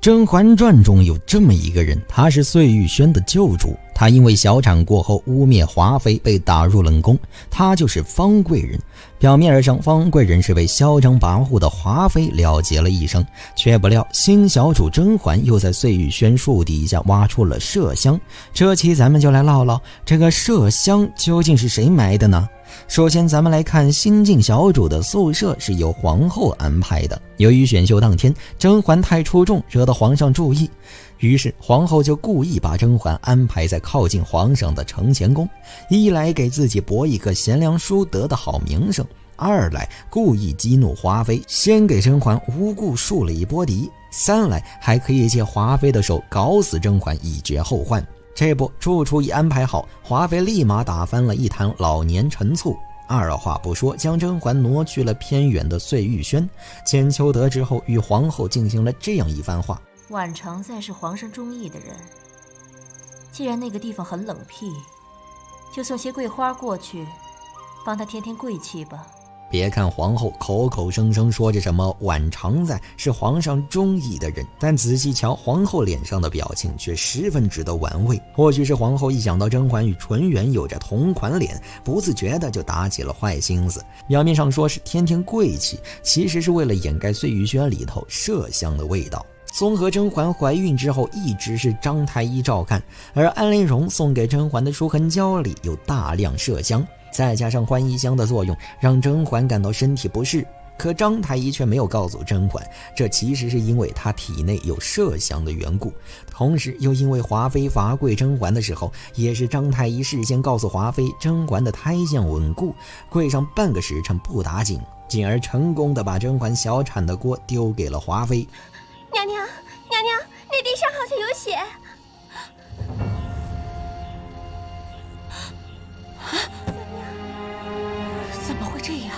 甄嬛传》中有这么一个人，他是碎玉轩的救主，他因为小产过后污蔑华妃，被打入冷宫，他就是方贵人。表面而上，方贵人是为嚣张跋扈的华妃了结了一生，却不料新小主甄嬛又在碎玉轩树底下挖出了麝香。这期咱们就来唠唠这个麝香究竟是谁埋的呢？首先咱们来看新晋小主的宿舍是由皇后安排的。由于选秀当天甄嬛太出众，惹得皇上注意，于是皇后就故意把甄嬛安排在靠近皇上的承乾宫，一来给自己博一个贤良淑德的好名声，二来故意激怒华妃，先给甄嬛无故树了一波敌，三来还可以借华妃的手搞死甄嬛，以绝后患。这不，住处一安排好，华妃立马打翻了一坛老年陈醋，二话不说将甄嬛挪去了偏远的碎玉轩。简秋得知后，与皇后进行了这样一番话：婉常在是皇上中意的人，既然那个地方很冷僻，就送些桂花过去，帮他添添贵气吧。别看皇后口口声声说着什么婉常在是皇上中意的人，但仔细瞧皇后脸上的表情却十分值得玩味。或许是皇后一想到甄嬛与纯元有着同款脸，不自觉的就打起了坏心思。表面上说是添添贵气，其实是为了掩盖碎玉轩里头麝香的味道。综合甄嬛怀孕之后一直是张太医照看，而安陵容送给甄嬛的舒痕胶里有大量麝香，再加上欢宜香的作用，让甄嬛感到身体不适。可张太医却没有告诉甄嬛，这其实是因为她体内有麝香的缘故。同时又因为华妃罚跪甄嬛的时候，也是张太医事先告诉华妃甄嬛的胎相稳固，跪上半个时辰不打紧，进而成功的把甄嬛小产的锅丢给了华妃。娘娘，娘娘，那地上好像有血。怎么会这样？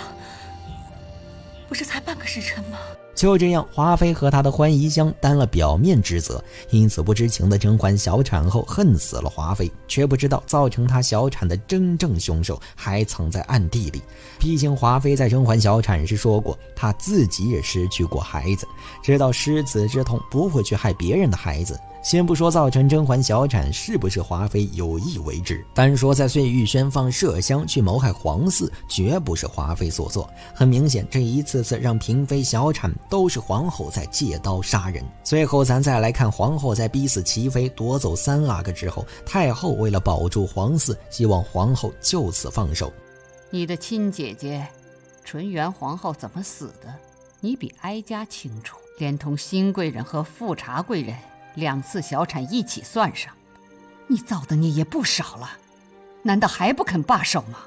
不是才半个时辰吗？就这样，华妃和她的欢宜香担了表面之责，因此不知情的甄嬛小产后恨死了华妃，却不知道造成她小产的真正凶手还藏在暗地里。毕竟华妃在甄嬛小产时说过，她自己也失去过孩子，知道失子之痛，不会去害别人的孩子。先不说造成甄嬛小产是不是华妃有意为之，单说在碎玉轩放麝香去谋害皇嗣，绝不是华妃所做。很明显，这一次次让嫔妃小产都是皇后在借刀杀人。最后咱再来看皇后在逼死齐妃夺走3阿哥之后，太后为了保住皇嗣，希望皇后就此放手。你的亲姐姐纯元皇后怎么死的，你比哀家清楚，连同新贵人和富察贵人2次小产一起算上，你造的孽也不少了，难道还不肯罢手吗？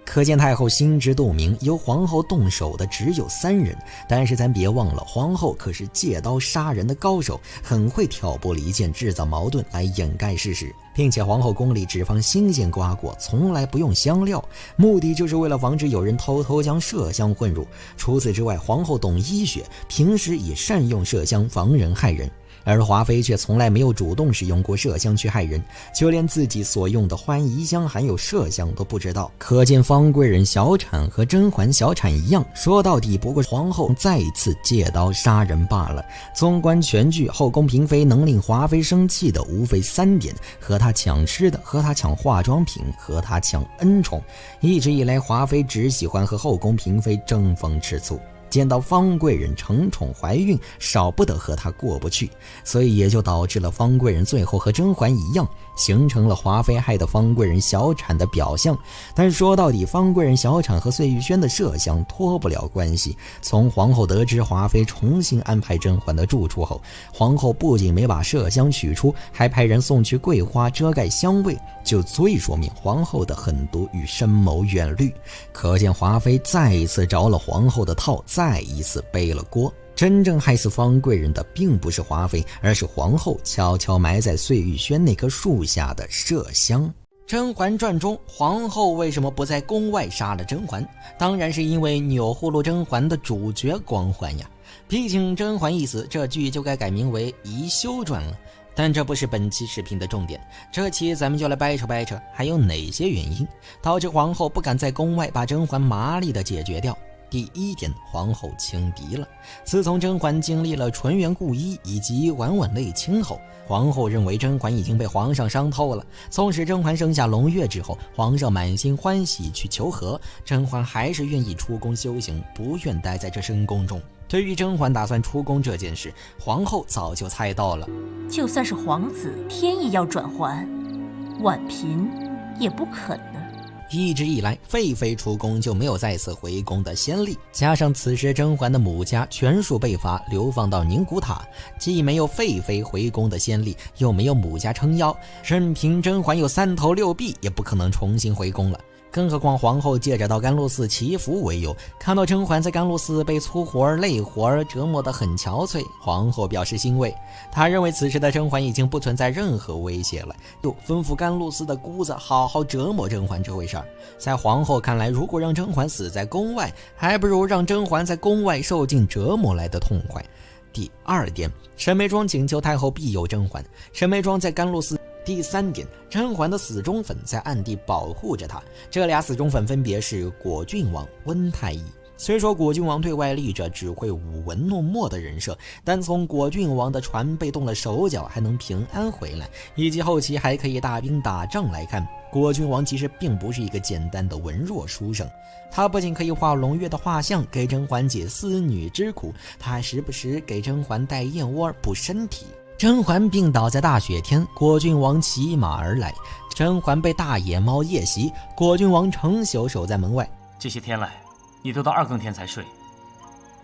可见太后心知肚明，由皇后动手的只有3人，但是咱别忘了，皇后可是借刀杀人的高手，很会挑拨离间，制造矛盾来掩盖事实，并且皇后宫里只放新鲜瓜果，从来不用香料，目的就是为了防止有人偷偷将麝香混入。除此之外，皇后懂医学，平时也善用麝香防人害人，而华妃却从来没有主动使用过麝香去害人，就连自己所用的欢宜香含有麝香都不知道。可见方贵人小产和甄嬛小产一样，说到底不过皇后再一次借刀杀人罢了。纵观全剧，后宫嫔妃能令华妃生气的无非3点：和她抢吃的，和她抢化妆品，和她抢恩宠。一直以来，华妃只喜欢和后宫嫔妃争风吃醋，见到方贵人承宠怀孕，少不得和她过不去，所以也就导致了方贵人最后和甄嬛一样，形成了华妃害的方贵人小产的表象。但说到底，方贵人小产和碎玉轩的麝香脱不了关系。从皇后得知华妃重新安排甄嬛的住处后，皇后不仅没把麝香取出，还派人送去桂花遮盖香味，就足以说明皇后的狠毒与深谋远虑。可见华妃再一次着了皇后的套，再一次背了锅。真正害死方贵人的并不是华妃，而是皇后悄悄埋在碎玉轩那棵树下的麝香。《甄嬛传》中，皇后为什么不在宫外杀了甄嬛？当然是因为钮祜禄甄嬛的主角光环呀。毕竟甄嬛一死，这剧就该改名为《宜修传》了。但这不是本期视频的重点，这期咱们就来掰扯还有哪些原因导致皇后不敢在宫外把甄嬛麻利的解决掉。第一点，皇后轻敌了。自从甄嬛经历了纯元故衣以及婉婉泪倾后，皇后认为甄嬛已经被皇上伤透了。纵使甄嬛生下胧月之后，皇上满心欢喜去求和，甄嬛还是愿意出宫修行，不愿待在这深宫中。对于甄嬛打算出宫这件事，皇后早就猜到了。就算是皇子天意要转还，婉嫔也不肯呢。一直以来，废妃出宫就没有再次回宫的先例，加上此时甄嬛的母家全数被罚流放到宁古塔，既没有废妃回宫的先例，又没有母家撑腰，任凭甄嬛有3头6臂，也不可能重新回宫了。更何况皇后借着到甘露寺祈福为由，看到甄嬛在甘露寺被粗活累活折磨得很憔悴，皇后表示欣慰。她认为此时的甄嬛已经不存在任何威胁了，又吩咐甘露寺的姑子好好折磨甄嬛这回事儿。在皇后看来，如果让甄嬛死在宫外，还不如让甄嬛在宫外受尽折磨来的痛快。第2点，沈眉庄请求太后庇佑甄嬛，沈眉庄在甘露寺。第3点，甄嬛的死忠粉在暗地保护着她，这俩死忠粉分别是果郡王、温太医。虽说果郡王对外立着只会舞文弄墨的人设，但从果郡王的船被动了手脚还能平安回来，以及后期还可以大兵打仗来看，果郡王其实并不是一个简单的文弱书生。他不仅可以画胧月的画像给甄嬛解思女之苦，他还时不时给甄嬛带燕窝补身体。甄嬛病倒在大雪天，果郡王骑马而来，甄嬛被大野猫夜袭，果郡王成宿守在门外。这些天来，你都到2更天才睡，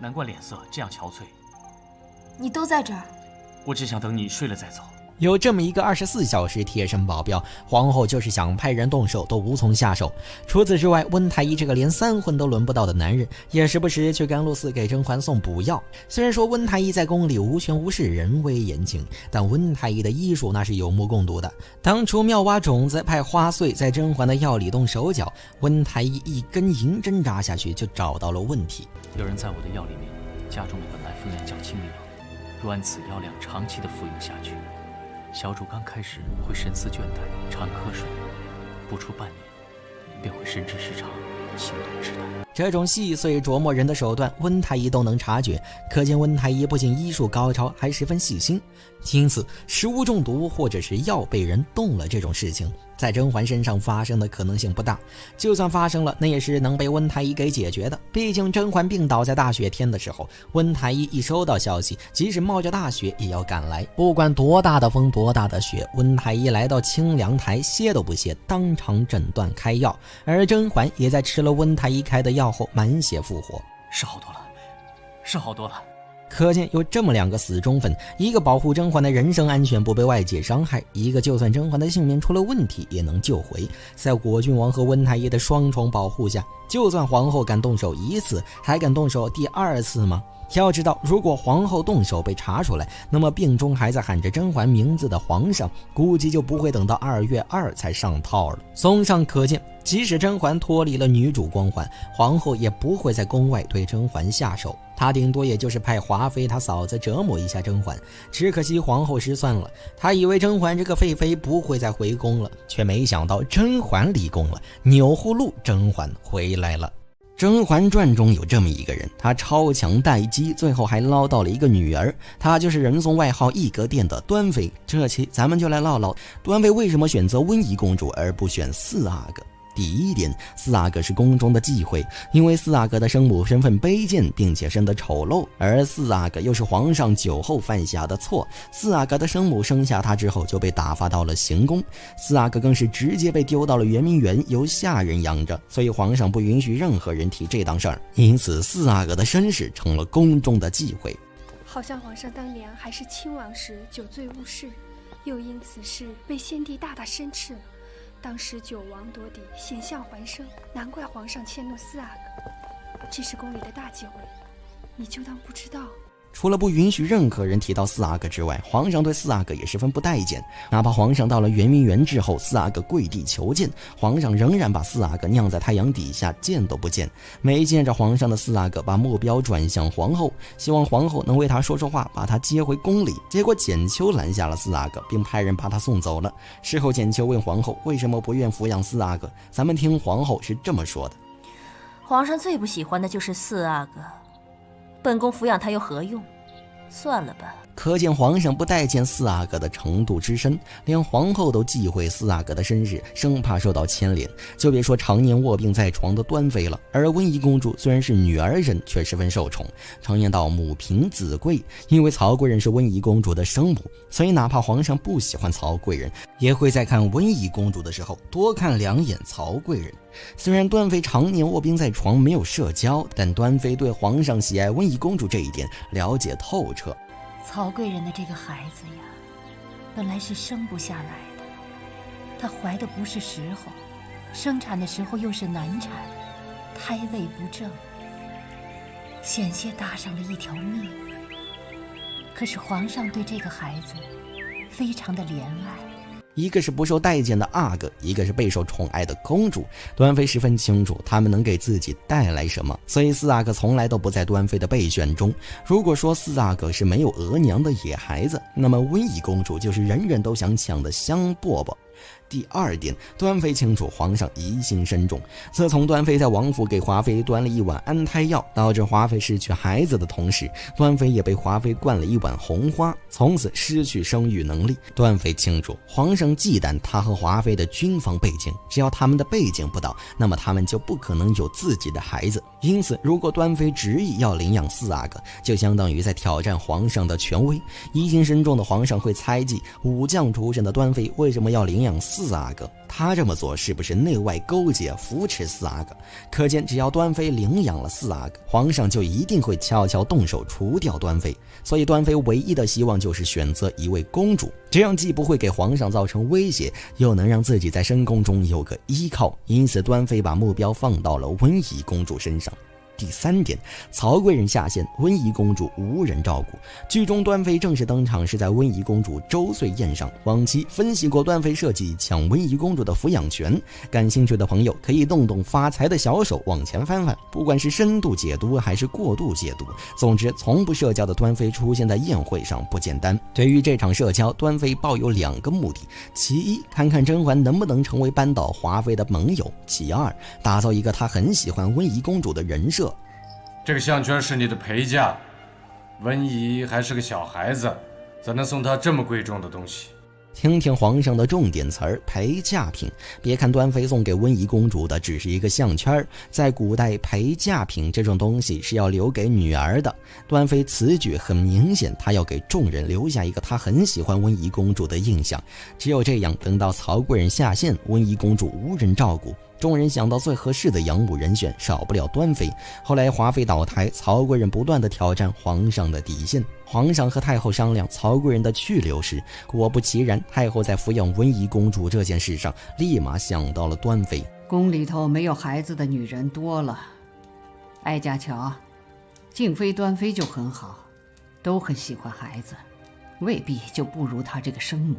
难怪脸色这样憔悴。你都在这儿，我只想等你睡了再走。有这么一个24小时贴身保镖，皇后就是想派人动手都无从下手。除此之外，温太医这个连3婚都轮不到的男人，也时不时去甘露寺给甄嬛送补药。虽然说温太医在宫里无权无势，人微言轻，但温太医的医术那是有目共睹的。当初妙蛙种子派花穗在甄嬛的药里动手脚，温太医一根银针扎下去就找到了问题。有人在我的药里面加重了本来分量较轻的药，若按此药量长期的服用下去，小主刚开始会神思倦怠、常瞌睡，不出半年便会神志失常、行动迟怠。这种细碎琢磨人的手段，温太医都能察觉，可见温太医不仅医术高超，还十分细心。因此，食物中毒或者是药被人动了这种事情，在甄嬛身上发生的可能性不大。就算发生了，那也是能被温太医给解决的。毕竟甄嬛病倒在大雪天的时候，温太医一收到消息，即使冒着大雪也要赶来。不管多大的风多大的雪，温太医来到清凉台，歇都不歇，当场诊断开药。而甄嬛也在吃了温太医开的药后满血复活。是好多了，是好多了。可见有这么2个死忠粉，一个保护甄嬛的人身安全不被外界伤害，一个就算甄嬛的性命出了问题也能救回。在果郡王和温太医的双重保护下，就算皇后敢动手1次，还敢动手第2次吗？要知道，如果皇后动手被查出来，那么病中还在喊着甄嬛名字的皇上，估计就不会等到2月2才上套了。综上可见，即使甄嬛脱离了女主光环，皇后也不会在宫外对甄嬛下手，她顶多也就是派华妃她嫂子折磨一下甄嬛。只可惜皇后失算了，她以为甄嬛这个废妃不会再回宫了，却没想到甄嬛离宫了，钮祜禄甄嬛回来了。《甄嬛传》中有这么一个人，他超强待机，最后还捞到了一个女儿，她就是人送外号一格殿的端妃。这期咱们就来唠唠端妃为什么选择温宜公主而不选四阿哥。第1点，四阿哥是宫中的忌讳，因为四阿哥的生母身份卑贱，并且生得丑陋，而四阿哥又是皇上酒后犯下的错。四阿哥的生母生下他之后就被打发到了行宫，四阿哥更是直接被丢到了圆明园，由下人养着，所以皇上不允许任何人提这档事儿，因此四阿哥的身世成了宫中的忌讳。好像皇上当年还是亲王时酒醉误事，又因此事被先帝大大申斥了。当时九王夺嫡，险象环生，难怪皇上迁怒四阿哥，这是宫里的大忌讳，你就当不知道。除了不允许任何人提到四阿哥之外，皇上对四阿哥也十分不待见。哪怕皇上到了圆明园之后，四阿哥跪地求见，皇上仍然把四阿哥晾在太阳底下，见都不见。没见着皇上的四阿哥把目标转向皇后，希望皇后能为他说说话，把他接回宫里。结果简秋拦下了四阿哥，并派人把他送走了。事后简秋问皇后为什么不愿抚养四阿哥，咱们听皇后是这么说的：皇上最不喜欢的就是四阿哥，本宫抚养他又何用？算了吧。可见皇上不待见四阿哥的程度之深，连皇后都忌讳四阿哥的身世，生怕受到牵连，就别说常年卧病在床的端妃了。而温宜公主虽然是女儿人，却十分受宠，常言道母凭子贵，因为曹贵人是温宜公主的生母，所以哪怕皇上不喜欢曹贵人，也会在看温宜公主的时候多看两眼曹贵人。虽然端妃常年卧病在床，没有社交，但端妃对皇上喜爱温宜公主这一点了解透彻。曹贵人的这个孩子呀，本来是生不下来的，她怀的不是时候，生产的时候又是难产，胎位不正，险些搭上了一条命。可是皇上对这个孩子非常的怜爱，一个是不受待见的阿哥，一个是备受宠爱的公主。端妃十分清楚他们能给自己带来什么，所以四阿哥从来都不在端妃的备选中。如果说四阿哥是没有额娘的野孩子，那么温宜公主就是人人都想抢的香饽饽。第二点，端妃清楚皇上疑心深重。自从端妃在王府给华妃端了一碗安胎药，导致华妃失去孩子的同时，端妃也被华妃灌了一碗红花，从此失去生育能力。端妃清楚皇上忌惮她和华妃的军方背景，只要他们的背景不倒，那么他们就不可能有自己的孩子。因此如果端妃执意要领养四阿哥，就相当于在挑战皇上的权威。疑心深重的皇上会猜忌武将出身的端妃为什么要领养四阿哥，他这么做是不是内外勾结扶持四阿哥？可见只要端妃领养了四阿哥，皇上就一定会悄悄动手除掉端妃。所以端妃唯一的希望就是选择一位公主，这样既不会给皇上造成威胁，又能让自己在深宫中有个依靠。因此端妃把目标放到了温宜公主身上。第三点，曹贵人下线，温宜公主无人照顾。剧中端妃正式登场是在温宜公主周岁宴上，往期分析过端妃设计抢温宜公主的抚养权，感兴趣的朋友可以动动发财的小手往前翻翻，不管是深度解读还是过度解读，总之从不社交的端妃出现在宴会上不简单。对于这场社交，端妃抱有两个目的，其一，看看甄嬛能不能成为扳倒华妃的盟友，其二，打造一个她很喜欢温宜公主的人设。这个项圈是你的陪嫁，温宜还是个小孩子，怎能送她这么贵重的东西？听听皇上的重点词儿，陪嫁品。别看端妃送给温宜公主的只是一个项圈，在古代陪嫁品这种东西是要留给女儿的。端妃此举很明显，她要给众人留下一个她很喜欢温宜公主的印象。只有这样，等到曹贵人下线，温宜公主无人照顾，众人想到最合适的养母人选，少不了端妃。后来华妃倒台，曹贵人不断地挑战皇上的底线。皇上和太后商量曹贵人的去留时，果不其然，太后在抚养温宜公主这件事上立马想到了端妃。宫里头没有孩子的女人多了，哀家瞧，静妃、端妃就很好，都很喜欢孩子，未必就不如她这个生母。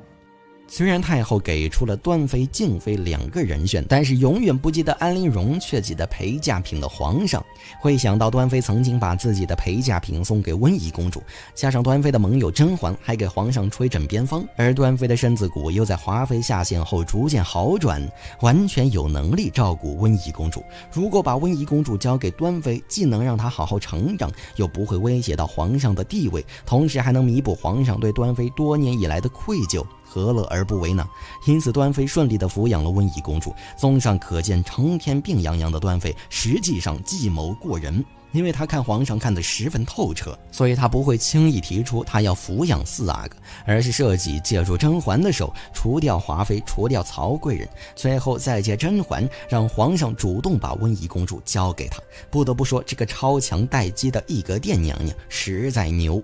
虽然太后给出了端妃、静妃两个人选，但是永远不记得安陵容，却记得陪嫁品的皇上。会想到端妃曾经把自己的陪嫁品送给温宜公主，加上端妃的盟友甄嬛还给皇上吹枕边风，而端妃的身子骨又在华妃下线后逐渐好转，完全有能力照顾温宜公主。如果把温宜公主交给端妃，既能让她好好成长，又不会威胁到皇上的地位，同时还能弥补皇上对端妃多年以来的愧疚，何乐而不为呢？因此端妃顺利地抚养了温宜公主。综上可见，成天病殃殃的端妃实际上计谋过人，因为她看皇上看得十分透彻，所以她不会轻易提出她要抚养四阿哥，而是设计借助甄嬛的手除掉华妃，除掉曹贵人，最后再借甄嬛让皇上主动把温宜公主交给她。不得不说，这个超强待机的懿格殿娘娘实在牛。